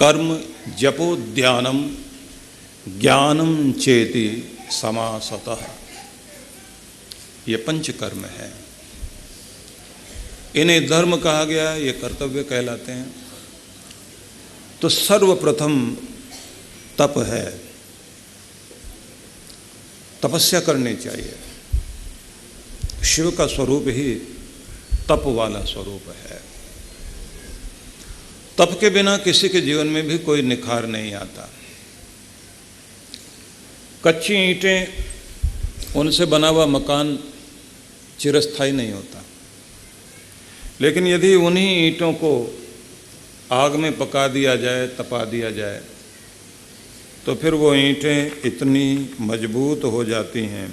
कर्म जपो ध्यानम ज्ञानम चेति समासतः, ये पंच कर्म है। इन्हें धर्म कहा गया, ये कर्तव्य कहलाते हैं। तो सर्वप्रथम तप है, तपस्या करनी चाहिए। शिव का स्वरूप ही तप वाला स्वरूप है। तप के बिना किसी के जीवन में भी कोई निखार नहीं आता। कच्ची ईंटें, उनसे बना हुआ मकान चिरस्थायी नहीं होता, लेकिन यदि उन्हीं ईंटों को आग में पका दिया जाए, तपा दिया जाए, तो फिर वो ईंटें इतनी मजबूत हो जाती हैं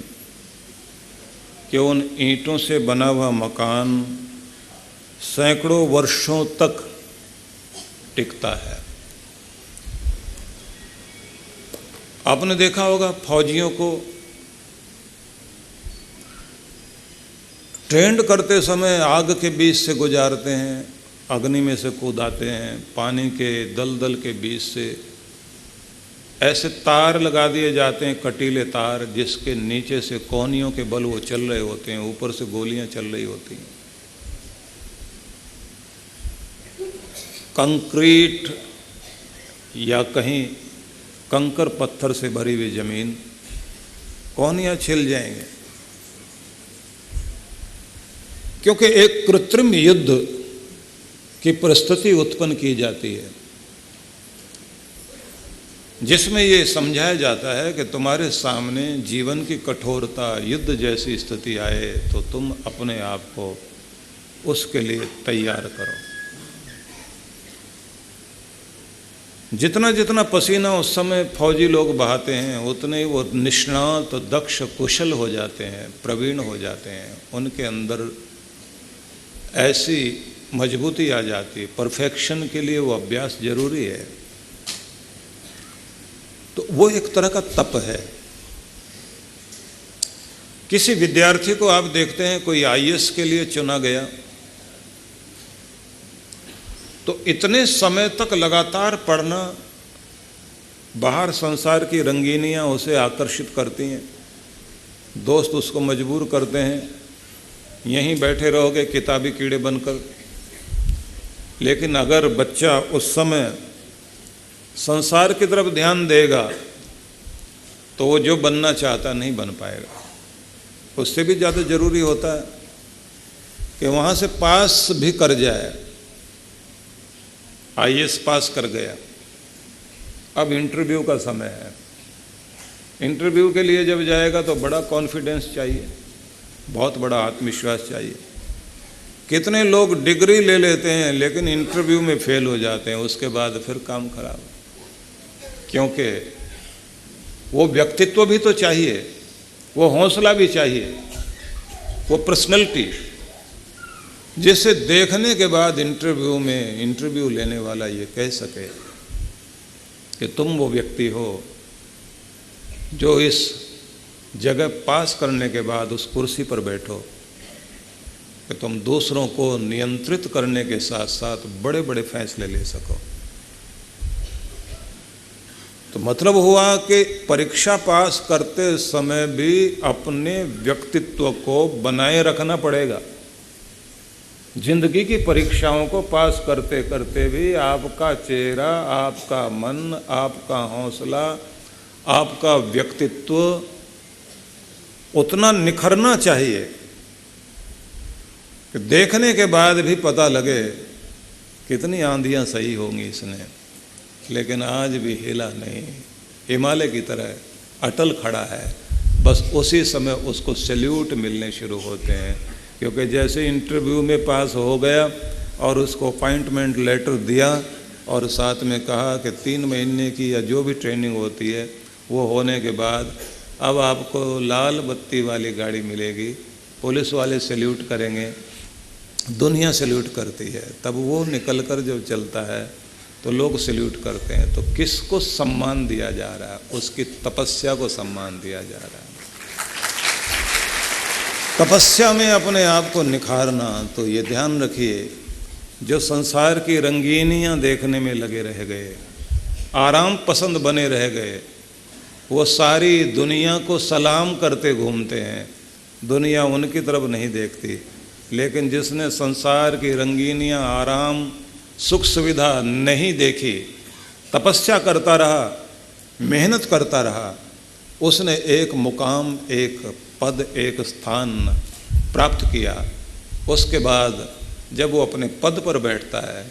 कि उन ईंटों से बना हुआ मकान सैकड़ों वर्षों तक टिकता है। आपने देखा होगा फौजियों को ट्रेंड करते समय आग के बीच से गुजारते हैं, अग्नि में से कूदाते हैं, पानी के दलदल के बीच से ऐसे तार लगा दिए जाते हैं, कटीले तार, जिसके नीचे से कोहनियों के बल वो चल रहे होते हैं, ऊपर से गोलियां चल रही होती हैं। कंक्रीट या कहीं कंकर पत्थर से भरी हुई जमीन, कोहनियां छिल जाएंगे, क्योंकि एक कृत्रिम युद्ध की परिस्थिति उत्पन्न की जाती है, जिसमें ये समझाया जाता है कि तुम्हारे सामने जीवन की कठोरता, युद्ध जैसी स्थिति आए तो तुम अपने आप को उसके लिए तैयार करो। जितना जितना पसीना उस समय फौजी लोग बहाते हैं, उतने ही वो निष्णात, दक्ष, कुशल हो जाते हैं, प्रवीण हो जाते हैं। उनके अंदर ऐसी मजबूती आ जाती है। परफेक्शन के लिए वो अभ्यास जरूरी है। तो वो एक तरह का तप है। किसी विद्यार्थी को आप देखते हैं, कोई आईएएस के लिए चुना गया, तो इतने समय तक लगातार पढ़ना, बाहर संसार की रंगीनियां उसे आकर्षित करती हैं, दोस्त उसको मजबूर करते हैं, यहीं बैठे रहोगे किताबी कीड़े बनकर। लेकिन अगर बच्चा उस समय संसार की तरफ ध्यान देगा तो वो जो बनना चाहता नहीं बन पाएगा। उससे भी ज़्यादा जरूरी होता है कि वहाँ से पास भी कर जाए। आईएएस पास कर गया, अब इंटरव्यू का समय है। इंटरव्यू के लिए जब जाएगा तो बड़ा कॉन्फिडेंस चाहिए, बहुत बड़ा आत्मविश्वास चाहिए। कितने लोग डिग्री ले लेते हैं लेकिन इंटरव्यू में फेल हो जाते हैं, उसके बाद फिर काम खराब। क्योंकि वो व्यक्तित्व भी तो चाहिए, वो हौसला भी चाहिए, वो पर्सनैलिटी, जिसे देखने के बाद इंटरव्यू में इंटरव्यू लेने वाला ये कह सके कि तुम वो व्यक्ति हो जो इस जगह पास करने के बाद उस कुर्सी पर बैठो कि तुम दूसरों को नियंत्रित करने के साथ साथ बड़े बड़े फैसले ले सको। तो मतलब हुआ कि परीक्षा पास करते समय भी अपने व्यक्तित्व को बनाए रखना पड़ेगा। जिंदगी की परीक्षाओं को पास करते करते भी आपका चेहरा, आपका मन, आपका हौसला, आपका व्यक्तित्व उतना निखरना चाहिए कि देखने के बाद भी पता लगे कितनी आंधियां सही होंगी इसने, लेकिन आज भी हिला नहीं, हिमालय की तरह अटल खड़ा है। बस उसी समय उसको सैल्यूट मिलने शुरू होते हैं, क्योंकि जैसे इंटरव्यू में पास हो गया और उसको अपॉइंटमेंट लेटर दिया और साथ में कहा कि 3 महीने की या जो भी ट्रेनिंग होती है वो होने के बाद अब आपको लाल बत्ती वाली गाड़ी मिलेगी, पुलिस वाले सैल्यूट करेंगे, दुनिया सैल्यूट करती है, तब वो निकल कर जब चलता है तो लोग सैल्यूट करते हैं। तो किसको सम्मान दिया जा रहा है? उसकी तपस्या को सम्मान दिया जा रहा है। तपस्या में अपने आप को निखारना। तो ये ध्यान रखिए, जो संसार की रंगीनियां देखने में लगे रह गए, आराम पसंद बने रह गए, वो सारी दुनिया को सलाम करते घूमते हैं, दुनिया उनकी तरफ नहीं देखती। लेकिन जिसने संसार की रंगीनियाँ, आराम, सुख सुविधा नहीं देखी, तपस्या करता रहा, मेहनत करता रहा, उसने एक मुकाम, एक पद, एक स्थान प्राप्त किया। उसके बाद जब वो अपने पद पर बैठता है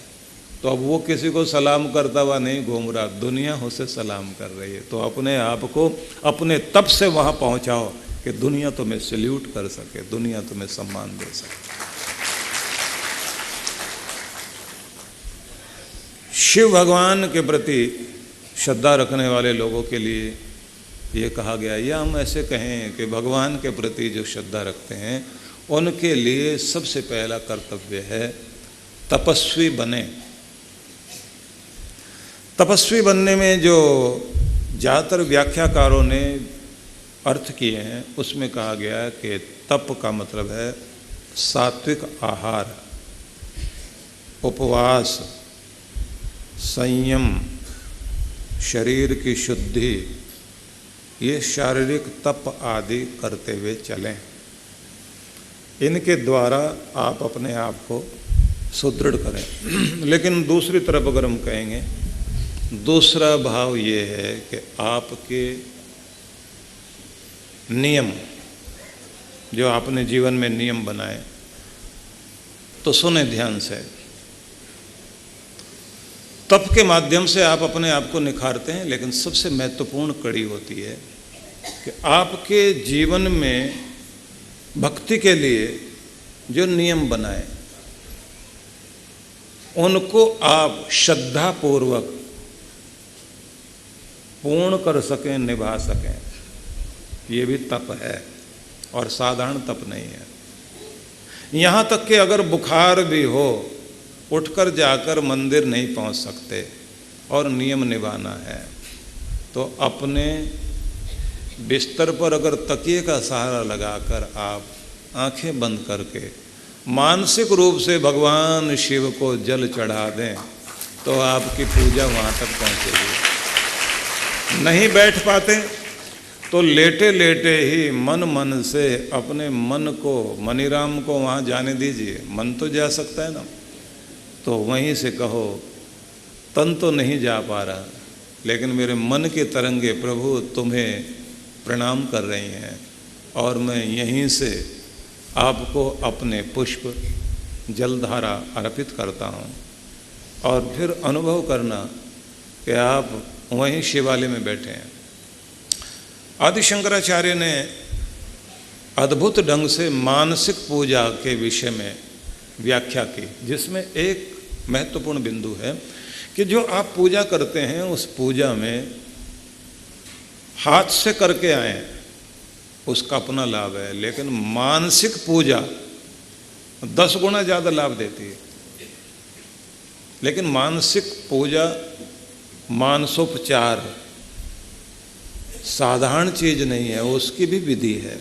तो अब वो किसी को सलाम करता हुआ नहीं घूम रहा, दुनिया उसे सलाम कर रही है। तो अपने आप को अपने तप से वहाँ पहुँचाओ कि दुनिया तुम्हें सैल्यूट कर सके, दुनिया तुम्हें सम्मान दे सके। शिव भगवान के प्रति श्रद्धा रखने वाले लोगों के लिए ये कहा गया, या हम ऐसे कहें कि भगवान के प्रति जो श्रद्धा रखते हैं उनके लिए सबसे पहला कर्तव्य है तपस्वी बने। तपस्वी बनने में जो ज़्यादातर व्याख्याकारों ने अर्थ किए हैं उसमें कहा गया है कि तप का मतलब है सात्विक आहार, उपवास, संयम, शरीर की शुद्धि, ये शारीरिक तप आदि करते हुए चलें। इनके द्वारा आप अपने आप को सुदृढ़ करें। लेकिन दूसरी तरफ अगर हम कहेंगे, दूसरा भाव ये है कि आपके नियम, जो आपने जीवन में नियम बनाए, तो सुने ध्यान से। तप के माध्यम से आप अपने आप को निखारते हैं, लेकिन सबसे महत्वपूर्ण कड़ी होती है कि आपके जीवन में भक्ति के लिए जो नियम बनाए उनको आप श्रद्धापूर्वक पूर्ण कर सकें, निभा सकें। ये भी तप है और साधारण तप नहीं है। यहाँ तक कि अगर बुखार भी हो, उठकर जाकर मंदिर नहीं पहुँच सकते और नियम निभाना है, तो अपने बिस्तर पर अगर तकिए का सहारा लगाकर आप आंखें बंद करके मानसिक रूप से भगवान शिव को जल चढ़ा दें तो आपकी पूजा वहाँ तक पहुँचेगी। नहीं बैठ पाते तो लेटे लेटे ही मन से अपने मन को, मनीराम को वहाँ जाने दीजिए। मन तो जा सकता है ना, तो वहीं से कहो, तन तो नहीं जा पा रहा, लेकिन मेरे मन के तरंगे प्रभु तुम्हें प्रणाम कर रही हैं और मैं यहीं से आपको अपने पुष्प जलधारा अर्पित करता हूँ। और फिर अनुभव करना कि आप वहीं शिवालय में बैठे हैं। आदि शंकराचार्य ने अद्भुत ढंग से मानसिक पूजा के विषय में व्याख्या की, जिसमें एक महत्वपूर्ण बिंदु है कि जो आप पूजा करते हैं उस पूजा में हाथ से करके आए उसका अपना लाभ है, लेकिन मानसिक पूजा 10 गुना ज़्यादा लाभ देती है। लेकिन मानसिक पूजा, मानसोपचार साधारण चीज नहीं है, उसकी भी विधि है,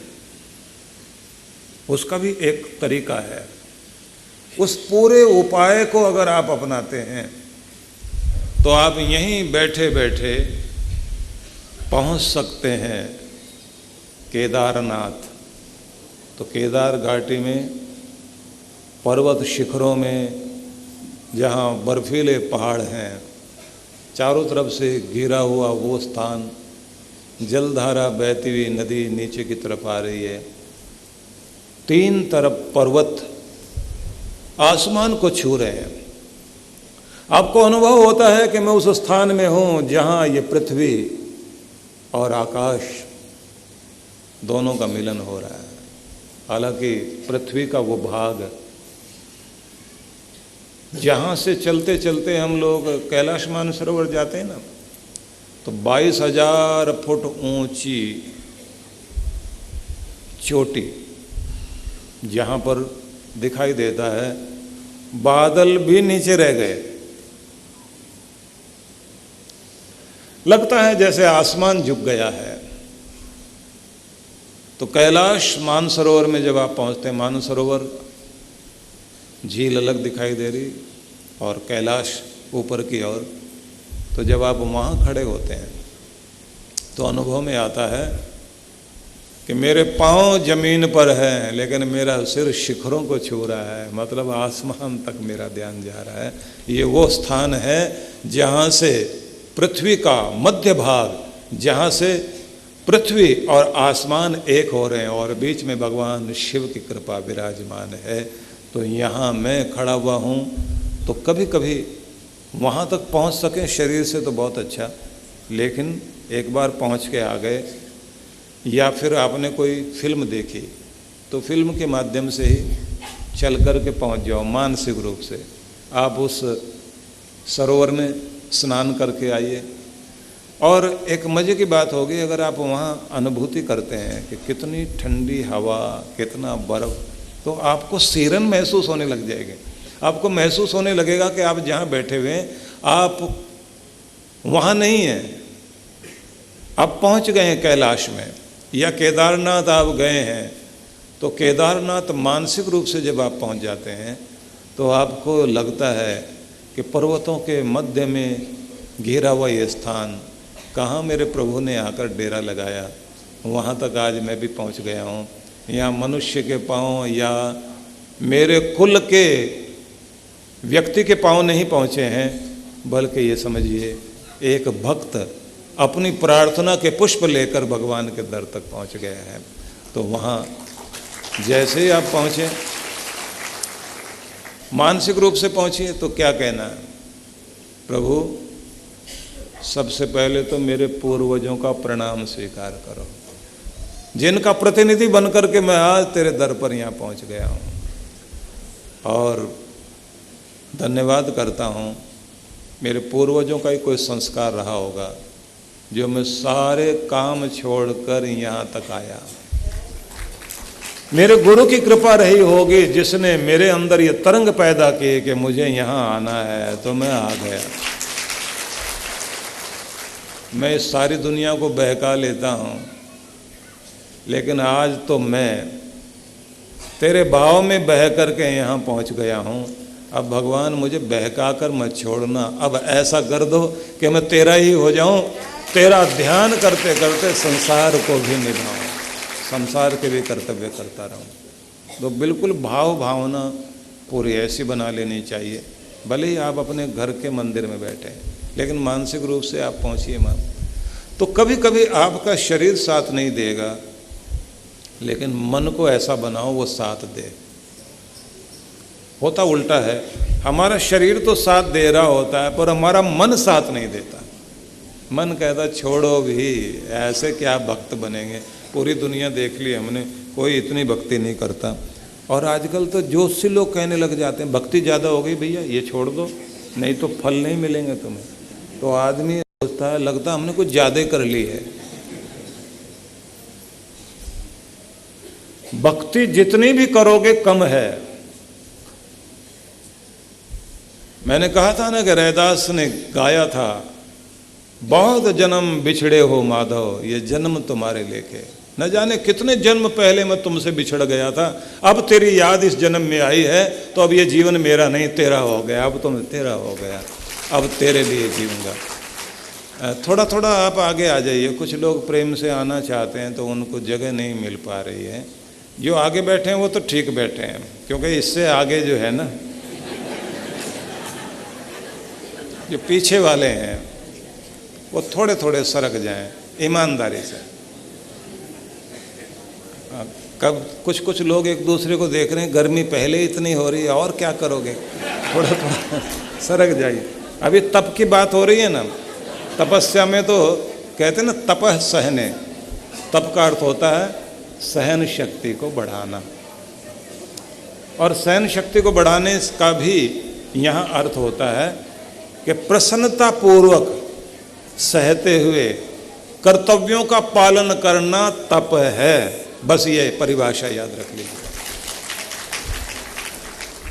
उसका भी एक तरीका है। उस पूरे उपाय को अगर आप अपनाते हैं तो आप यहीं बैठे बैठे पहुंच सकते हैं केदारनाथ। तो केदार घाटी में पर्वत शिखरों में जहाँ बर्फीले पहाड़ हैं, चारों तरफ से घिरा हुआ वो स्थान, जलधारा बहती हुई नदी नीचे की तरफ आ रही है, 3 तरफ पर्वत आसमान को छू रहे हैं। आपको अनुभव होता है कि मैं उस स्थान में हूँ जहाँ ये पृथ्वी और आकाश दोनों का मिलन हो रहा है। हालांकि पृथ्वी का वो भाग जहाँ से चलते चलते हम लोग कैलाश मानसरोवर जाते हैं ना, तो 22,000 फुट ऊंची चोटी जहाँ पर दिखाई देता है, बादल भी नीचे रह गए। लगता है जैसे आसमान झुक गया है। तो कैलाश मानसरोवर में जब आप पहुंचते हैं, मानसरोवर झील अलग दिखाई दे रही और कैलाश ऊपर की ओर, तो जब आप वहाँ खड़े होते हैं तो अनुभव में आता है कि मेरे पाँव जमीन पर हैं लेकिन मेरा सिर शिखरों को छू रहा है, मतलब आसमान तक मेरा ध्यान जा रहा है। ये वो स्थान है जहाँ से पृथ्वी का मध्य भाग, जहाँ से पृथ्वी और आसमान एक हो रहे हैं और बीच में भगवान शिव की कृपा विराजमान है। तो यहाँ मैं खड़ा हुआ हूँ, तो कभी कभी वहाँ तक पहुँच सकें शरीर से तो बहुत अच्छा, लेकिन एक बार पहुँच के आ गए, या फिर आपने कोई फिल्म देखी तो फिल्म के माध्यम से ही चल कर के पहुँच जाओ। मानसिक रूप से आप उस सरोवर में स्नान करके आइए, और एक मज़े की बात होगी अगर आप वहाँ अनुभूति करते हैं कि कितनी ठंडी हवा, कितना बर्फ़, तो आपको सीरन महसूस होने लग जाएगी। आपको महसूस होने लगेगा कि आप जहाँ बैठे हुए हैं आप वहाँ नहीं हैं, आप पहुँच गए हैं कैलाश में, या केदारनाथ आप गए हैं। तो केदारनाथ मानसिक रूप से जब आप पहुँच जाते हैं तो आपको लगता है कि पर्वतों के मध्य में घिरा हुआ ये स्थान, कहाँ मेरे प्रभु ने आकर डेरा लगाया, वहाँ तक आज मैं भी पहुँच गया हूँ। यहाँ मनुष्य के पाँव या मेरे कुल के व्यक्ति के पाँव नहीं पहुँचे हैं, बल्कि ये समझिए एक भक्त अपनी प्रार्थना के पुष्प लेकर भगवान के दर तक पहुँच गया है। तो वहाँ जैसे ही आप पहुँचे, मानसिक रूप से पहुँचिए, तो क्या कहना है, प्रभु सबसे पहले तो मेरे पूर्वजों का प्रणाम स्वीकार करो, जिनका प्रतिनिधि बनकर के मैं आज तेरे दर पर यहाँ पहुँच गया हूँ, और धन्यवाद करता हूँ मेरे पूर्वजों का ही कोई संस्कार रहा होगा जो मैं सारे काम छोड़कर यहाँ तक आया। मेरे गुरु की कृपा रही होगी जिसने मेरे अंदर ये तरंग पैदा किए कि मुझे यहाँ आना है, तो मैं आ गया। मैं इस सारी दुनिया को बहका लेता हूँ, लेकिन आज तो मैं तेरे भाव में बह करके यहाँ पहुँच गया हूँ। अब भगवान मुझे बहका कर मत छोड़ना, अब ऐसा कर दो कि मैं तेरा ही हो जाऊँ, तेरा ध्यान करते करते संसार को भी निभाऊँ, संसार के भी कर्तव्य करता रहूँ। तो बिल्कुल भाव भावना पूरी ऐसी बना लेनी चाहिए, भले ही आप अपने घर के मंदिर में बैठे हैं, लेकिन मानसिक रूप से आप पहुँचिए माँ। तो कभी कभी आपका शरीर साथ नहीं देगा, लेकिन मन को ऐसा बनाओ वो साथ दे। होता उल्टा है, हमारा शरीर तो साथ दे रहा होता है पर हमारा मन साथ नहीं देता। मन कहता छोड़ो भी, ऐसे क्या भक्त बनेंगे, पूरी दुनिया देख ली हमने, कोई इतनी भक्ति नहीं करता। और आजकल तो जोशी लोग कहने लग जाते हैं भक्ति ज़्यादा हो गई भैया, ये छोड़ दो नहीं तो फल नहीं मिलेंगे तुम्हें। तो आदमी सोचता है लगता हमने कुछ ज़्यादा कर ली है। भक्ति जितनी भी करोगे कम है। मैंने कहा था ना कि रैदास ने गाया था, बहुत जन्म बिछड़े हो माधव, ये जन्म तुम्हारे लेके, न जाने कितने जन्म पहले मैं तुमसे बिछड़ गया था, अब तेरी याद इस जन्म में आई है तो अब ये जीवन मेरा नहीं तेरा हो गया, अब तुम तेरा हो गया, अब तेरे लिए जीऊँगा। थोड़ा थोड़ा आप आगे आ जाइए। कुछ लोग प्रेम से आना चाहते हैं तो उनको जगह नहीं मिल पा रही है। जो आगे बैठे हैं वो तो ठीक बैठे हैं, क्योंकि इससे आगे जो है ना, जो पीछे वाले हैं वो थोड़े थोड़े सरक जाएं ईमानदारी से। कब कुछ कुछ लोग एक दूसरे को देख रहे हैं, गर्मी पहले इतनी हो रही है और क्या करोगे, थोड़ा थोड़ा सरक जाइए। अभी तप की बात हो रही है ना, तपस्या में तो कहते हैं ना तपः सहने, तप का अर्थ होता है सहन शक्ति को बढ़ाना, और सहन शक्ति को बढ़ाने का भी यहाँ अर्थ होता है कि प्रसन्नता पूर्वक सहते हुए कर्तव्यों का पालन करना तप है। बस ये परिभाषा याद रख लीजिए,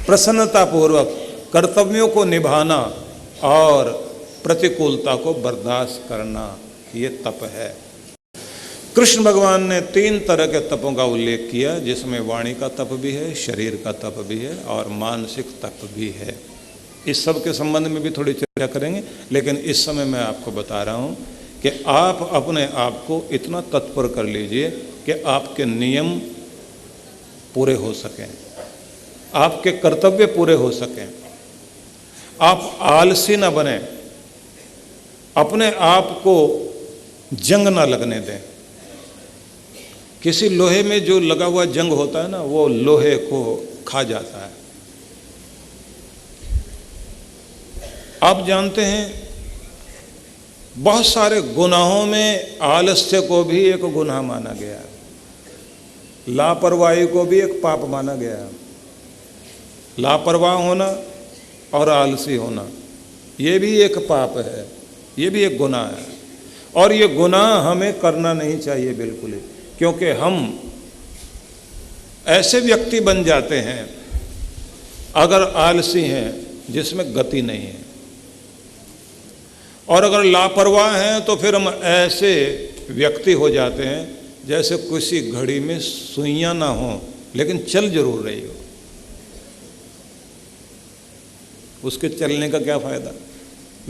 प्रसन्नता पूर्वक कर्तव्यों को निभाना और प्रतिकूलता को बर्दाश्त करना, ये तप है। कृष्ण भगवान ने 3 तरह के तपों का उल्लेख किया, जिसमें वाणी का तप भी है, शरीर का तप भी है और मानसिक तप भी है। इस सब के संबंध में भी थोड़ी चर्चा करेंगे, लेकिन इस समय मैं आपको बता रहा हूँ कि आप अपने आप को इतना तत्पर कर लीजिए कि आपके नियम पूरे हो सकें, आपके कर्तव्य पूरे हो सकें, आप आलसी ना बने, अपने आप को जंग ना लगने दें। किसी लोहे में जो लगा हुआ जंग होता है ना, वो लोहे को खा जाता है। आप जानते हैं बहुत सारे गुनाहों में आलस्य को भी एक गुनाह माना गया है, लापरवाही को भी एक पाप माना गया है। लापरवाह होना और आलसी होना ये भी एक पाप है, ये भी एक गुनाह है, और ये गुनाह हमें करना नहीं चाहिए बिल्कुल ही, क्योंकि हम ऐसे व्यक्ति बन जाते हैं अगर आलसी हैं जिसमें गति नहीं है, और अगर लापरवाह हैं तो फिर हम ऐसे व्यक्ति हो जाते हैं जैसे किसी घड़ी में सुइयां ना हो लेकिन चल जरूर रही हो। उसके चलने का क्या फायदा?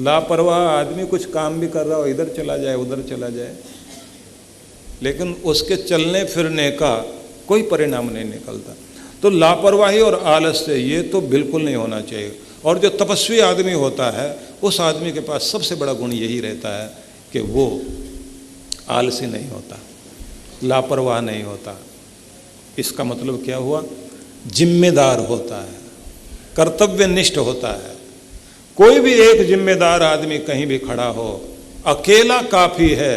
लापरवाह आदमी कुछ काम भी कर रहा हो, इधर चला जाए उधर चला जाए, लेकिन उसके चलने फिरने का कोई परिणाम नहीं निकलता। तो लापरवाही और आलस्य ये तो बिल्कुल नहीं होना चाहिए। और जो तपस्वी आदमी होता है उस आदमी के पास सबसे बड़ा गुण यही रहता है कि वो आलसी नहीं होता, लापरवाह नहीं होता। इसका मतलब क्या हुआ? जिम्मेदार होता है, कर्तव्यनिष्ठ होता है। कोई भी एक जिम्मेदार आदमी कहीं भी खड़ा हो, अकेला काफ़ी है,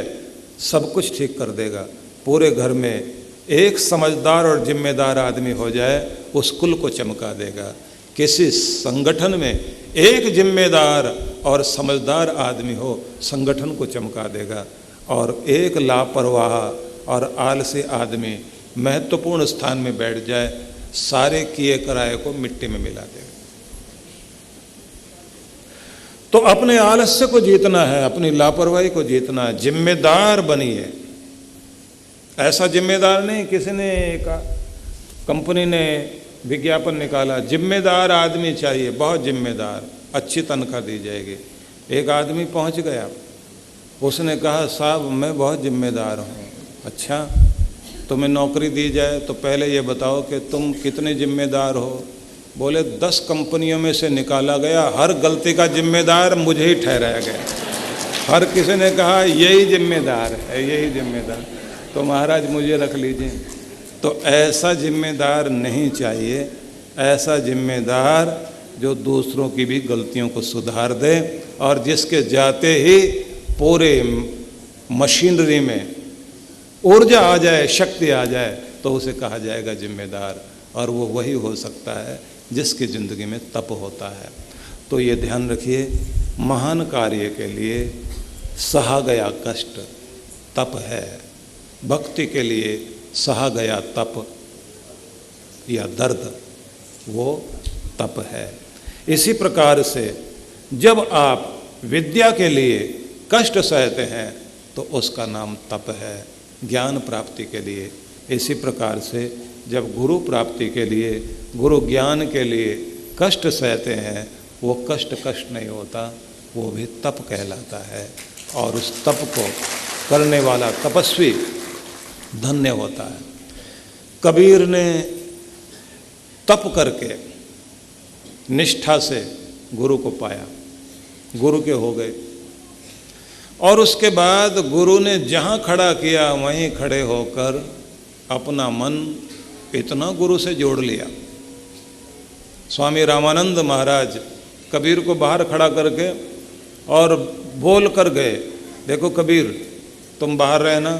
सब कुछ ठीक कर देगा। पूरे घर में एक समझदार और जिम्मेदार आदमी हो जाए, उस कुल को चमका देगा। किसी संगठन में एक जिम्मेदार और समझदार आदमी हो, संगठन को चमका देगा। और एक लापरवाह और आलसी आदमी महत्वपूर्ण स्थान में बैठ जाए, सारे किए कराए को मिट्टी में मिला देगा। तो अपने आलस्य को जीतना है, अपनी लापरवाही को जीतना है। जिम्मेदार बनिए। ऐसा जिम्मेदार नहीं, किसी ने कहा, कंपनी ने विज्ञापन निकाला, जिम्मेदार आदमी चाहिए, बहुत जिम्मेदार, अच्छी तनख्वाह दी जाएगी। एक आदमी पहुंच गया, उसने कहा साहब मैं बहुत जिम्मेदार हूँ। अच्छा, तुम्हें नौकरी दी जाए तो पहले ये बताओ कि तुम कितने जिम्मेदार हो? बोले 10 कंपनियों में से निकाला गया, हर गलती का जिम्मेदार मुझे ही ठहराया गया। हर किसी ने कहा यही जिम्मेदार है, यही जिम्मेदार, तो महाराज मुझे रख लीजिए। तो ऐसा जिम्मेदार नहीं चाहिए, ऐसा जिम्मेदार जो दूसरों की भी गलतियों को सुधार दे, और जिसके जाते ही पूरे मशीनरी में ऊर्जा आ जाए, शक्ति आ जाए, तो उसे कहा जाएगा जिम्मेदार। और वो वही हो सकता है जिसकी ज़िंदगी में तप होता है। तो ये ध्यान रखिए, महान कार्य के लिए सहा गया कष्ट तप है। भक्ति के लिए सहा गया तप या दर्द वो तप है। इसी प्रकार से जब आप विद्या के लिए कष्ट सहते हैं तो उसका नाम तप है, ज्ञान प्राप्ति के लिए। इसी प्रकार से जब गुरु प्राप्ति के लिए, गुरु ज्ञान के लिए कष्ट सहते हैं, वो कष्ट कष्ट नहीं होता, वो भी तप कहलाता है। और उस तप को करने वाला तपस्वी धन्य होता है। कबीर ने तप करके निष्ठा से गुरु को पाया, गुरु के हो गए। और उसके बाद गुरु ने जहाँ खड़ा किया वहीं खड़े होकर अपना मन इतना गुरु से जोड़ लिया। स्वामी रामानंद महाराज कबीर को बाहर खड़ा करके और बोल कर गए, देखो कबीर तुम बाहर रहना,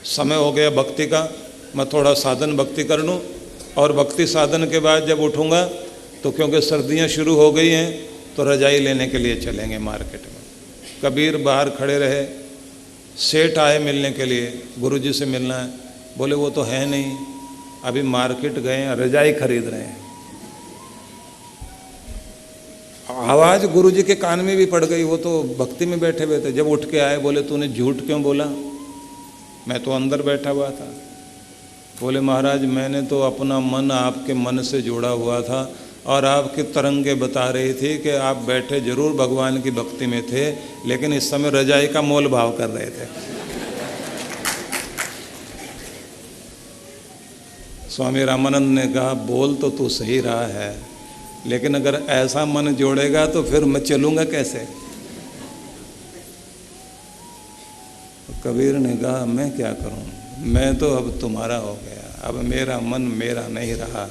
समय हो गया भक्ति का, मैं थोड़ा साधन भक्ति कर लूँ, और भक्ति साधन के बाद जब उठूँगा तो क्योंकि सर्दियाँ शुरू हो गई हैं तो रजाई लेने के लिए चलेंगे मार्केट में। कबीर बाहर खड़े रहे, सेठ आए मिलने के लिए, गुरुजी से मिलना है। बोले वो तो है नहीं, अभी मार्केट गए हैं, रजाई खरीद रहे हैं। आवाज़ गुरुजी के कान में भी पड़ गई, वो तो भक्ति में बैठे हुए थे। जब उठ के आए बोले तूने झूठ क्यों बोला, मैं तो अंदर बैठा हुआ था। बोले महाराज मैंने तो अपना मन आपके मन से जोड़ा हुआ था, और आपकी तरंगे बता रही थी कि आप बैठे जरूर भगवान की भक्ति में थे, लेकिन इस समय रजाई का मोल भाव कर रहे थे। स्वामी रामानंद ने कहा, बोल तो तू सही रहा है, लेकिन अगर ऐसा मन जोड़ेगा तो फिर मैं चलूंगा कैसे। कबीर ने कहा, मैं क्या करूं, मैं तो अब तुम्हारा हो गया, अब मेरा मन मेरा नहीं रहा,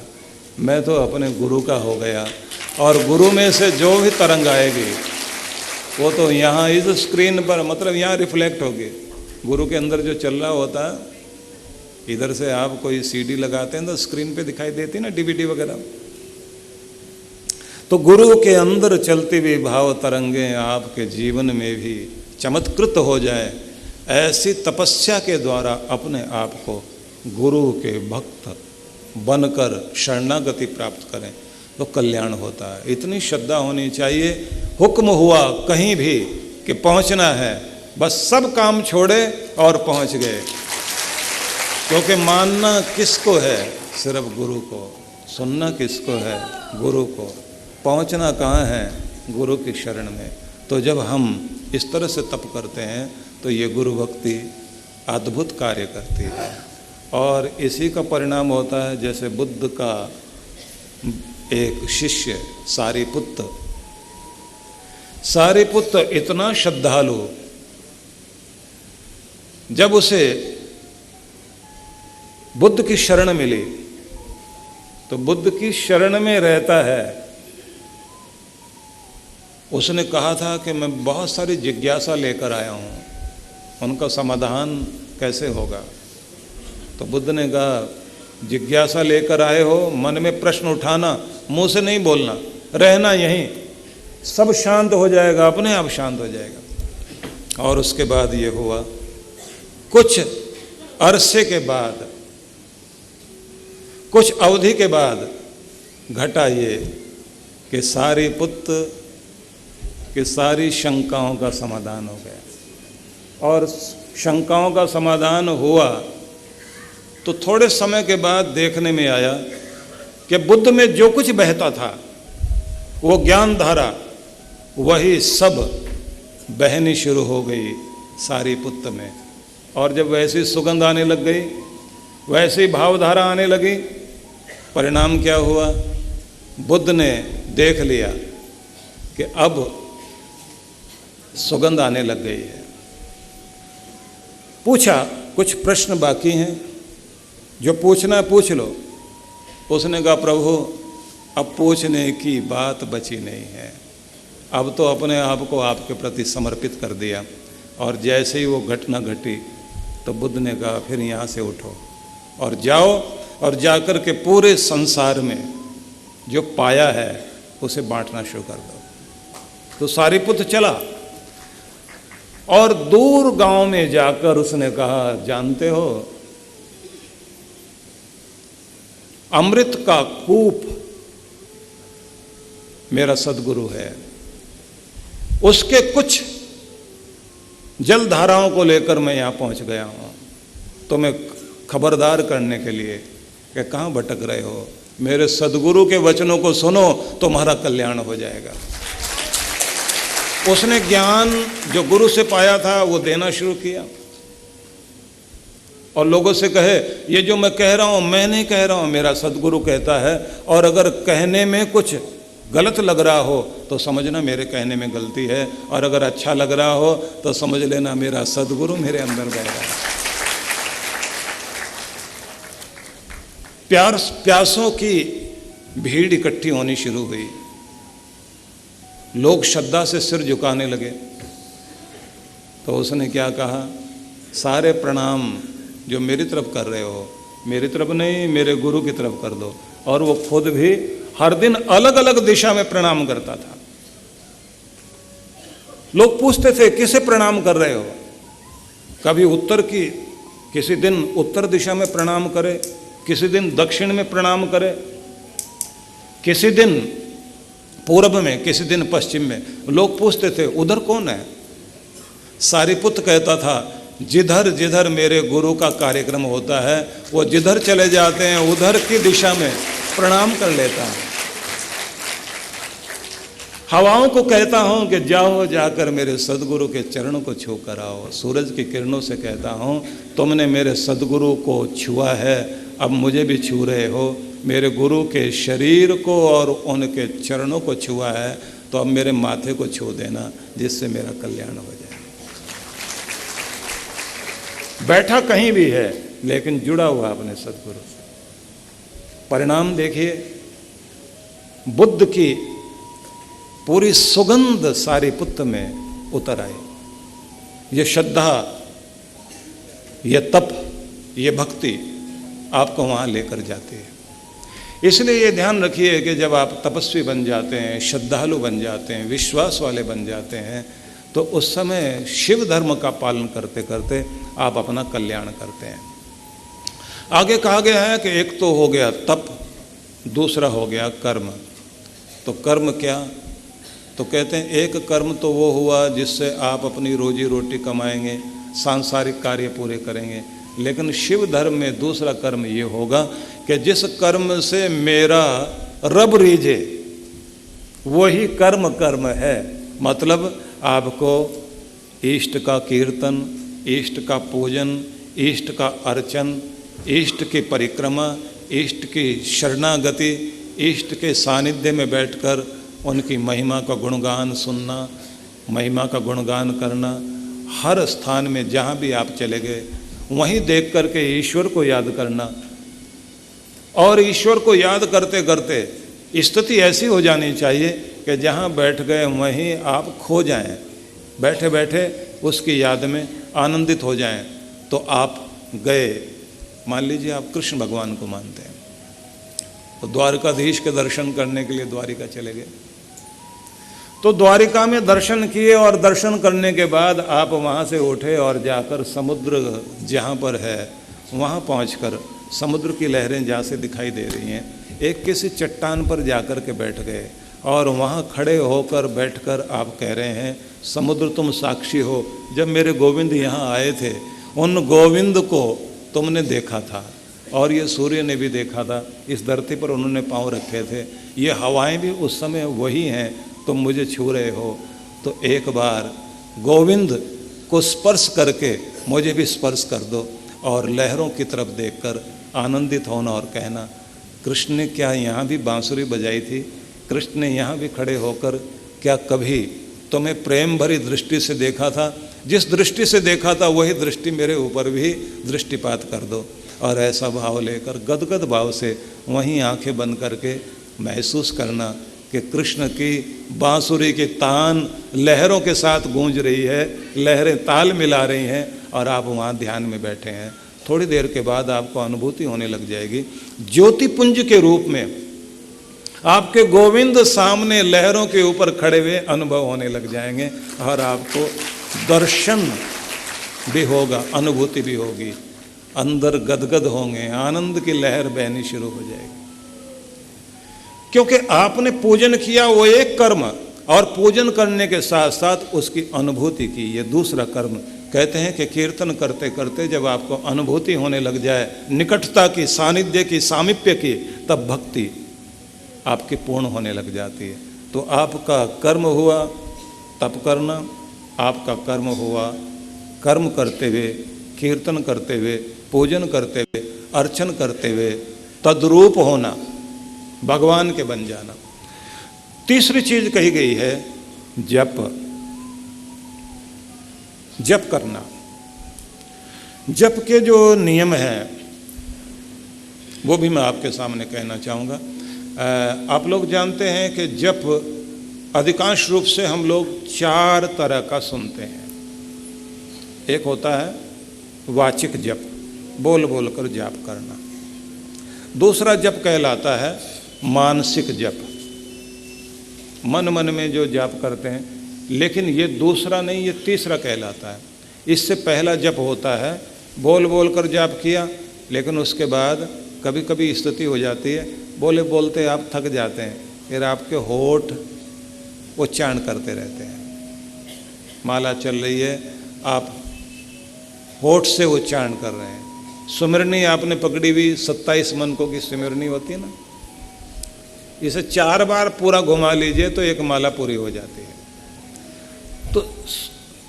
मैं तो अपने गुरु का हो गया। और गुरु में से जो भी तरंग आएगी वो तो यहाँ इस स्क्रीन पर, मतलब यहाँ रिफ्लेक्ट होगी। गुरु के अंदर जो चल रहा होता है, इधर से आप कोई सीडी लगाते हैं तो स्क्रीन पे दिखाई देती ना, डीवीडी वगैरह। तो गुरु के अंदर चलती हुई भाव तरंगे आपके जीवन में भी चमत्कृत हो जाए, ऐसी तपस्या के द्वारा अपने आप को गुरु के भक्त बनकर शरणागति प्राप्त करें तो कल्याण होता है। इतनी श्रद्धा होनी चाहिए। हुक्म हुआ कहीं भी कि पहुंचना है, बस सब काम छोड़े और पहुंच गए। क्योंकि मानना किसको है? सिर्फ गुरु को। सुनना किसको है? गुरु को। पहुंचना कहाँ है? गुरु की शरण में। तो जब हम इस तरह से तप करते हैं तो ये गुरु भक्ति अद्भुत कार्य करती है। और इसी का परिणाम होता है, जैसे बुद्ध का एक शिष्य सारिपुत्त, सारिपुत्त इतना श्रद्धालु, जब उसे बुद्ध की शरण मिली तो बुद्ध की शरण में रहता है। उसने कहा था कि मैं बहुत सारी जिज्ञासा लेकर आया हूँ, उनका समाधान कैसे होगा? तो बुद्ध ने कहा, जिज्ञासा लेकर आए हो, मन में प्रश्न उठाना, मुंह से नहीं बोलना, रहना यहीं, सब शांत हो जाएगा, अपने आप शांत हो जाएगा। और उसके बाद ये हुआ, कुछ अरसे के बाद, कुछ अवधि के बाद घटा ये कि सारिपुत्त की सारी शंकाओं का समाधान हो गया। और शंकाओं का समाधान हुआ तो थोड़े समय के बाद देखने में आया कि बुद्ध में जो कुछ बहता था, वो ज्ञान धारा, वही सब बहनी शुरू हो गई सारिपुत्त में। और जब वैसी सुगंध आने लग गई, वैसी भावधारा आने लगी, परिणाम क्या हुआ? बुद्ध ने देख लिया कि अब सुगंध आने लग गई है। पूछा, कुछ प्रश्न बाकी हैं, जो पूछना है पूछ लो। उसने कहा, प्रभु अब पूछने की बात बची नहीं है, अब तो अपने आप को आपके प्रति समर्पित कर दिया। और जैसे ही वो घटना घटी तो बुद्ध ने कहा, फिर यहाँ से उठो और जाओ, और जाकर के पूरे संसार में जो पाया है उसे बांटना शुरू कर दो। तो सारिपुत्र चला और दूर गांव में जाकर उसने कहा, जानते हो, अमृत का कूप मेरा सदगुरु है, उसके कुछ जल धाराओं को लेकर मैं यहाँ पहुँच गया हूँ, तो मैं खबरदार करने के लिए कि कहाँ भटक रहे हो, मेरे सदगुरु के वचनों को सुनो, तुम्हारा कल्याण हो जाएगा। उसने ज्ञान जो गुरु से पाया था वो देना शुरू किया और लोगों से कहे, ये जो मैं कह रहा हूँ मैं नहीं कह रहा हूँ, मेरा सदगुरु कहता है, और अगर कहने में कुछ गलत लग रहा हो तो समझना मेरे कहने में गलती है, और अगर अच्छा लग रहा हो तो समझ लेना मेरा सदगुरु मेरे अंदर बह रहा है। प्यासों की भीड़ इकट्ठी होनी शुरू हुई, लोग श्रद्धा से सिर झुकाने लगे। तो उसने क्या कहा, सारे प्रणाम जो मेरी तरफ कर रहे हो, मेरी तरफ नहीं मेरे गुरु की तरफ कर दो। और वो खुद भी हर दिन अलग अलग दिशा में प्रणाम करता था। लोग पूछते थे, किसे प्रणाम कर रहे हो? कभी उत्तर की, किसी दिन उत्तर दिशा में प्रणाम करे, किसी दिन दक्षिण में प्रणाम करे, किसी दिन पूर्व में, किसी दिन पश्चिम में। लोग पूछते थे, उधर कौन है? सारिपुत्र कहता था, जिधर जिधर मेरे गुरु का कार्यक्रम होता है वो जिधर चले जाते हैं उधर की दिशा में प्रणाम कर लेता है। हवाओं को कहता हूँ कि जाओ जाकर मेरे सदगुरु के चरणों को छू कर आओ। सूरज की किरणों से कहता हूँ तुमने मेरे सदगुरु को छुआ है, अब मुझे भी छू रहे हो। मेरे गुरु के शरीर को और उनके चरणों को छुआ है, तो अब मेरे माथे को छू देना, जिससे मेरा कल्याण हो जाए। बैठा कहीं भी है लेकिन जुड़ा हुआ अपने सदगुरु से। परिणाम देखिए, बुद्ध की पूरी सुगंध सारिपुत्र में उतर आई। ये श्रद्धा, ये तप, ये भक्ति आपको वहाँ लेकर जाती है। इसलिए ये ध्यान रखिए कि जब आप तपस्वी बन जाते हैं, श्रद्धालु बन जाते हैं, विश्वास वाले बन जाते हैं, तो उस समय शिव धर्म का पालन करते करते आप अपना कल्याण करते हैं। आगे कहा गया है कि एक तो हो गया तप, दूसरा हो गया कर्म। तो कर्म क्या? तो कहते हैं एक कर्म तो वो हुआ जिससे आप अपनी रोजी रोटी कमाएंगे, सांसारिक कार्य पूरे करेंगे। लेकिन शिव धर्म में दूसरा कर्म ये होगा कि जिस कर्म से मेरा रब रीझे वही कर्म कर्म है। मतलब आपको इष्ट का कीर्तन, इष्ट का पूजन, इष्ट का अर्चन, इष्ट की परिक्रमा, इष्ट की शरणागति, इष्ट के सानिध्य में बैठकर उनकी महिमा का गुणगान सुनना, महिमा का गुणगान करना। हर स्थान में जहाँ भी आप चले गए वहीं देख करके ईश्वर को याद करना, और ईश्वर को याद करते करते स्थिति ऐसी हो जानी चाहिए कि जहाँ बैठ गए वहीं आप खो जाएं, बैठे बैठे उसकी याद में आनंदित हो जाएं। तो आप गए, मान लीजिए आप कृष्ण भगवान को मानते हैं, तो द्वारकाधीश के दर्शन करने के लिए द्वारिका चले गए। तो द्वारिका में दर्शन किए और दर्शन करने के बाद आप वहाँ से उठे और जाकर समुद्र जहाँ पर है वहाँ पहुँचकर समुद्र की लहरें जहाँ से दिखाई दे रही हैं, एक किसी चट्टान पर जाकर के बैठ गए और वहाँ खड़े होकर बैठकर आप कह रहे हैं, समुद्र तुम साक्षी हो, जब मेरे गोविंद यहाँ आए थे उन गोविंद को तुमने देखा था, और ये सूर्य ने भी देखा था, इस धरती पर उन्होंने पाँव रखे थे, ये हवाएं भी उस समय वही हैं, तुम मुझे छू रहे हो। तो एक बार गोविंद को स्पर्श करके मुझे भी स्पर्श कर दो, और लहरों की तरफ देखकर आनंदित होना और कहना, कृष्ण ने क्या यहाँ भी बांसुरी बजाई थी? कृष्ण ने यहाँ भी खड़े होकर क्या कभी तुम्हें प्रेम भरी दृष्टि से देखा था? जिस दृष्टि से देखा था वही दृष्टि मेरे ऊपर भी दृष्टिपात कर दो। और ऐसा भाव लेकर गदगद भाव से वहीं आंखें बंद करके महसूस करना कि कृष्ण की बांसुरी की तान लहरों के साथ गूंज रही है, लहरें ताल मिला रही हैं, और आप वहाँ ध्यान में बैठे हैं। थोड़ी देर के बाद आपको अनुभूति होने लग जाएगी, ज्योतिपुंज के रूप में आपके गोविंद सामने लहरों के ऊपर खड़े हुए अनुभव होने लग जाएंगे, और आपको दर्शन भी होगा, अनुभूति भी होगी, अंदर गदगद होंगे, आनंद की लहर बहनी शुरू हो जाएगी। क्योंकि आपने पूजन किया वो एक कर्म, और पूजन करने के साथ साथ उसकी अनुभूति की, ये दूसरा कर्म। कहते हैं कि कीर्तन करते करते जब आपको अनुभूति होने लग जाए निकटता की, सानिध्य की, सामीप्य की, तब भक्ति आपकी पूर्ण होने लग जाती है। तो आपका कर्म हुआ तप करना, आपका कर्म हुआ कर्म करते हुए, कीर्तन करते हुए, पूजन करते हुए, अर्चन करते हुए तद्रूप होना, भगवान के बन जाना। तीसरी चीज कही गई है जप। जप करना, जप के जो नियम हैं वो भी मैं आपके सामने कहना चाहूँगा। आप लोग जानते हैं कि जप अधिकांश रूप से हम लोग 4 तरह का सुनते हैं। एक होता है वाचिक जप, बोल बोल कर जाप करना। दूसरा जप कहलाता है मानसिक जप, मन मन में जो जाप करते हैं। लेकिन ये दूसरा नहीं, ये तीसरा कहलाता है। इससे पहला जप होता है बोल बोल कर जाप किया, लेकिन उसके बाद कभी कभी स्थिति हो जाती है बोले बोलते आप थक जाते हैं, फिर आपके होठ उच्चारण करते रहते हैं। माला चल रही है, आप होठ से उच्चारण कर रहे हैं। सुमिरनी आपने पकड़ी हुई 27 मनकों की सुमिरनी होती है ना, इसे 4 बार पूरा घुमा लीजिए तो एक माला पूरी हो जाती है। तो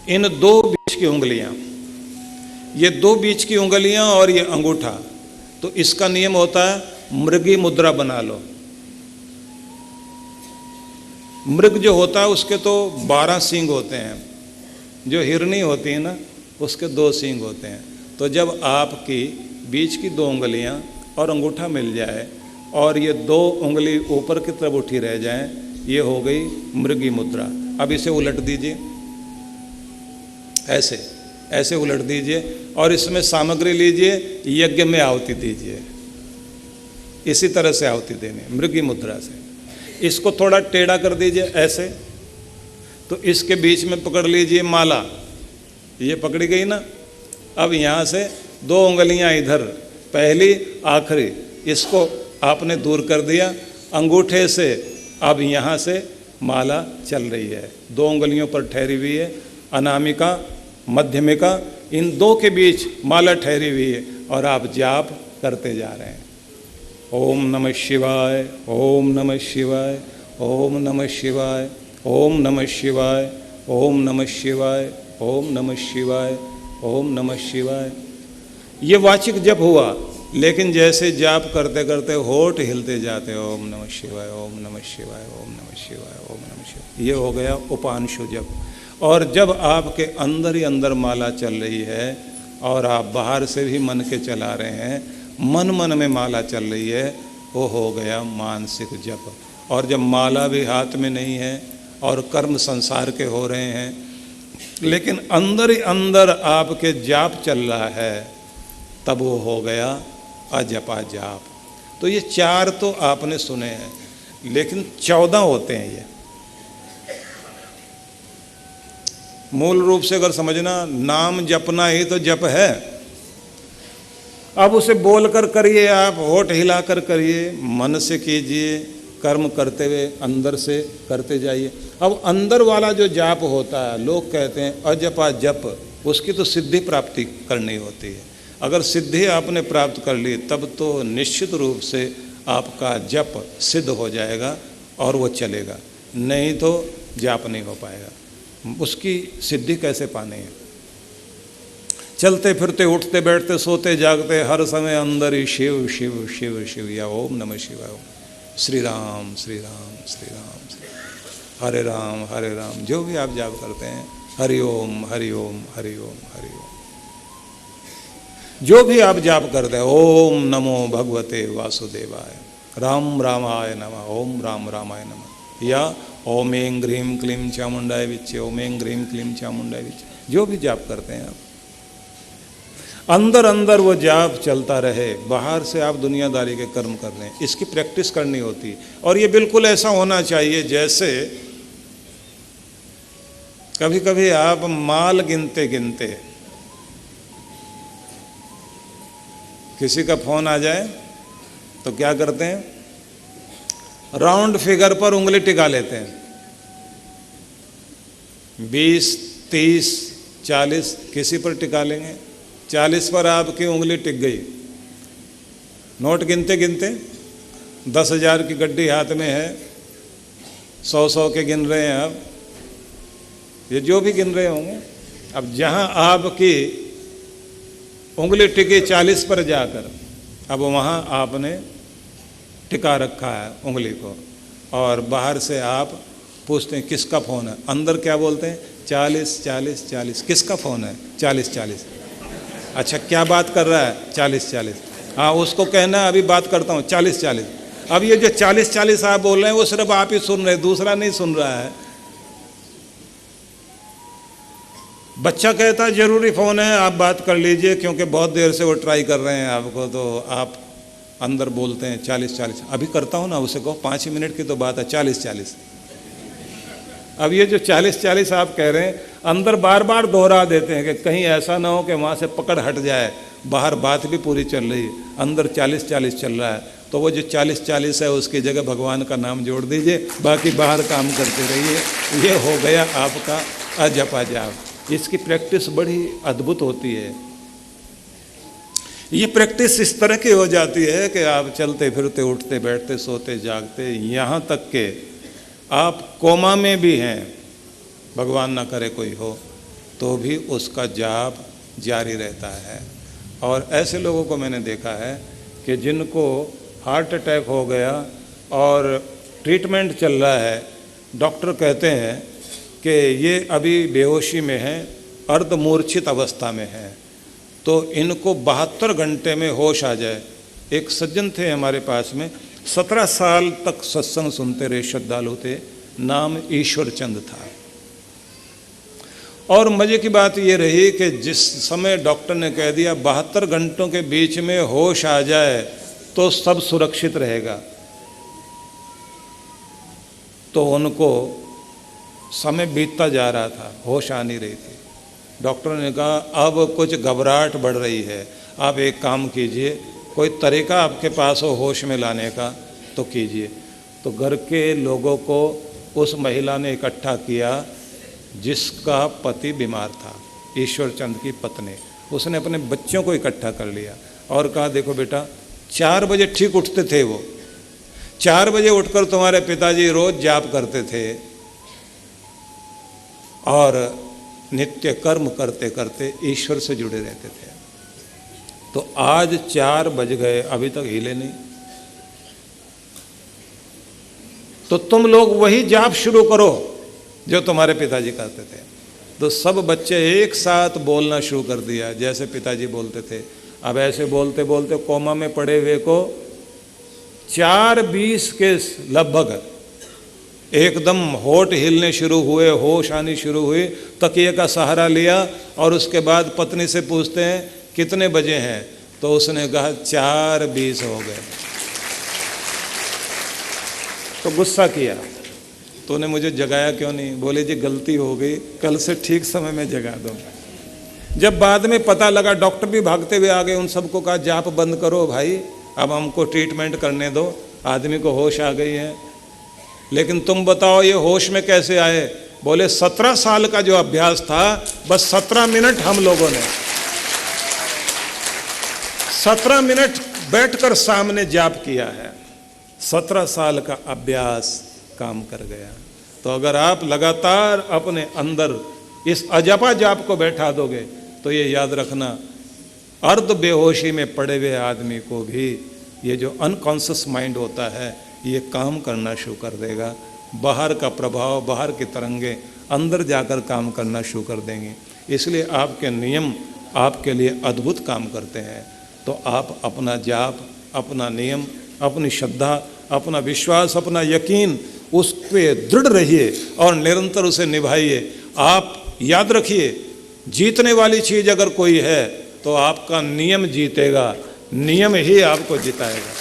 इन 2 बीच की उंगलियां, ये 2 बीच की उंगलियां और ये अंगूठा, तो इसका नियम होता है मृगी मुद्रा बना लो। मृग जो होता है उसके तो 12 सींग होते हैं, जो हिरनी होती है ना उसके 2 सींग होते हैं। तो जब आपकी बीच की 2 उंगलियां और अंगूठा मिल जाए और ये 2 उंगली ऊपर की तरफ उठी रह जाएं, ये हो गई मृगी मुद्रा। अब इसे उलट दीजिए, ऐसे ऐसे उलट दीजिए और इसमें सामग्री लीजिए, यज्ञ में आहुति दीजिए। इसी तरह से आहुति देनी मृगी मुद्रा से। इसको थोड़ा टेढ़ा कर दीजिए ऐसे, तो इसके बीच में पकड़ लीजिए माला, ये पकड़ी गई ना। अब यहाँ से 2 उंगलियाँ इधर, पहली आखिरी, इसको आपने दूर कर दिया अंगूठे से। अब यहाँ से माला चल रही है, 2 उंगलियों पर ठहरी हुई है, अनामिका मध्यमिका, इन 2 के बीच माला ठहरी हुई है और आप जाप करते जा रहे हैं। ओम नमः शिवाय, ओम नमः शिवाय, ओम नमः शिवाय, ओम नमः शिवाय, ओम नमः शिवाय, ओम नमः शिवाय, ओम नमः शिवाय। ये वाचिक जप हुआ, लेकिन जैसे जाप करते करते होठ हिलते जाते, ओम नमः शिवाय, ओम नमः शिवाय, ओम नमः शिवाय, ओम नमः शिवाय, ये हो गया उपांशु जप। और जब आपके अंदर ही अंदर माला चल रही है और आप बाहर से भी मन के चला रहे हैं, मन मन में माला चल रही है, वो हो गया मानसिक जप। और जब माला भी हाथ में नहीं है और कर्म संसार के हो रहे हैं, लेकिन अंदर ही अंदर आपके जाप चल रहा है, तब वो हो गया अजपा जाप। तो ये 4 तो आपने सुने हैं, लेकिन 14 होते हैं। ये मूल रूप से अगर समझना, नाम जपना ही तो जप है। अब उसे बोलकर करिए, आप होठ हिलाकर करिए, मन से कीजिए, कर्म करते हुए अंदर से करते जाइए। अब अंदर वाला जो जाप होता है, लोग कहते हैं अजपा जप, उसकी तो सिद्धि प्राप्ति करनी होती है। अगर सिद्धि आपने प्राप्त कर ली तब तो निश्चित रूप से आपका जप सिद्ध हो जाएगा और वो चलेगा, नहीं तो जाप नहीं हो पाएगा। उसकी सिद्धि कैसे पानी है? चलते फिरते, उठते बैठते, सोते जागते, हर समय अंदर ही शिव शिव शिव शिव, या ओम नमः शिवाय, श्री राम श्री राम श्री राम श्री राम, हरे राम, जो भी आप जाप करते हैं, हरि ओम हरि ओम हरि ओम हरि ओम, जो भी आप जाप करते हैं, ओम नमो भगवते वासुदेवाय, राम रामाय नमः, ओम राम रामाय नमः, या ओम ऐं ग्रीं क्लीं चामुंडाय विच्चे, ओम ऐं ग्रीं क्लीं चामुंडाय विच्चे, जो भी जाप करते हैं आप, अंदर अंदर वो जाप चलता रहे, बाहर से आप दुनियादारी के कर्म कर रहे हैं। इसकी प्रैक्टिस करनी होती है। और ये बिल्कुल ऐसा होना चाहिए जैसे कभी कभी आप माल गिनते गिनते किसी का फोन आ जाए तो क्या करते हैं, राउंड फिगर पर उंगली टिका लेते हैं। 20, 30, 40 किसी पर टिका लेंगे, 40 पर आपकी उंगली टिक गई। नोट गिनते गिनते 10,000 की गड्डी हाथ में है, 100 के गिन रहे हैं आप, ये जो भी गिन रहे होंगे। अब जहां आपकी उंगली टिकी 40 पर जाकर, अब वहां आपने टिका रखा है उंगली को, और बाहर से आप पूछते हैं किसका फ़ोन है, अंदर क्या बोलते हैं, 40 40 40, किसका फ़ोन है, 40 40, अच्छा क्या बात कर रहा है, 40 40, हाँ उसको कहना है अभी बात करता हूँ 40 40। अब ये जो 40 40 आप बोल रहे हैं वो सिर्फ आप ही सुन रहे हैं, दूसरा नहीं सुन रहा है। बच्चा कहता है जरूरी फ़ोन है, आप बात कर लीजिए, क्योंकि बहुत देर से वो ट्राई कर रहे हैं आपको, तो आप अंदर बोलते हैं 40 40, अभी करता हूँ ना, उसे कहो 5 मिनट की तो बात है, 40 40। अब ये जो 40 40 आप कह रहे हैं, अंदर बार बार दोहरा देते हैं कि कहीं ऐसा ना हो कि वहाँ से पकड़ हट जाए, बाहर बात भी पूरी चल रही है, अंदर 40 40 चल रहा है, तो वो जो 40 40 है उसकी जगह भगवान का नाम जोड़ दीजिए, बाकी बाहर काम करते रहिए। ये हो गया आपका अजपा जाप। इसकी प्रैक्टिस बड़ी अद्भुत होती है। ये प्रैक्टिस इस तरह की हो जाती है कि आप चलते फिरते उठते बैठते सोते जागते, यहाँ तक के आप कोमा में भी हैं, भगवान ना करे कोई हो, तो भी उसका जाप जारी रहता है। और ऐसे लोगों को मैंने देखा है कि जिनको हार्ट अटैक हो गया और ट्रीटमेंट चल रहा है, डॉक्टर कहते हैं कि ये अभी बेहोशी में है, अर्धमूर्छित अवस्था में है, तो इनको 72 घंटे में होश आ जाए। एक सज्जन थे हमारे पास में, 17 साल तक सत्संग सुनते रहे, श्रद्धालु थे, नाम ईश्वर चंद था। और मज़े की बात ये रही कि जिस समय डॉक्टर ने कह दिया 72 घंटों के बीच में होश आ जाए तो सब सुरक्षित रहेगा, तो उनको समय बीतता जा रहा था, होश आ नहीं रही थी। डॉक्टर ने कहा अब कुछ घबराहट बढ़ रही है, आप एक काम कीजिए, कोई तरीका आपके पास हो होश में लाने का तो कीजिए। तो घर के लोगों को उस महिला ने इकट्ठा किया जिसका पति बीमार था, ईश्वर चंद की पत्नी। उसने अपने बच्चों को इकट्ठा कर लिया और कहा देखो बेटा, 4 बजे ठीक उठते थे वो, 4 बजे उठकर तुम्हारे पिताजी रोज जाप करते थे और नित्य कर्म करते करते ईश्वर से जुड़े रहते थे। तो आज 4 बज गए, अभी तक हिले नहीं। तो तुम लोग वही जाप शुरू करो जो तुम्हारे पिताजी करते थे। तो सब बच्चे एक साथ बोलना शुरू कर दिया जैसे पिताजी बोलते थे। अब ऐसे बोलते बोलते कोमा में पड़े हुए को 4:20 के लगभग एकदम होठ हिलने शुरू हुए, होश आनी शुरू हुई, तकिए का सहारा लिया और उसके बाद पत्नी से पूछते हैं कितने बजे हैं, तो उसने कहा 4:20 हो गए। तो गुस्सा किया, तूने मुझे जगाया क्यों नहीं? बोले जी गलती हो गई, कल से ठीक समय में जगा दो। जब बाद में पता लगा, डॉक्टर भी भागते हुए आ गए, उन सबको कहा जाप बंद करो भाई, अब हमको ट्रीटमेंट करने दो, आदमी को होश आ गई है। लेकिन तुम बताओ ये होश में कैसे आए? बोले 17 साल का जो अभ्यास था, बस 17 मिनट हम लोगों ने 17 मिनट बैठकर सामने जाप किया है। 17 साल का अभ्यास काम कर गया। तो अगर आप लगातार अपने अंदर इस अजपा जाप को बैठा दोगे तो ये याद रखना, अर्ध बेहोशी में पड़े हुए आदमी को भी ये जो अनकॉन्शियस माइंड होता है ये काम करना शुरू कर देगा। बाहर का प्रभाव, बाहर की तरंगे अंदर जाकर काम करना शुरू कर देंगे। इसलिए आपके नियम आपके लिए अद्भुत काम करते हैं। तो आप अपना जाप, अपना नियम, अपनी श्रद्धा, अपना विश्वास, अपना यकीन, उस पर दृढ़ रहिए और निरंतर उसे निभाइए। आप याद रखिए, जीतने वाली चीज़ अगर कोई है तो आपका नियम जीतेगा, नियम ही आपको जिताएगा।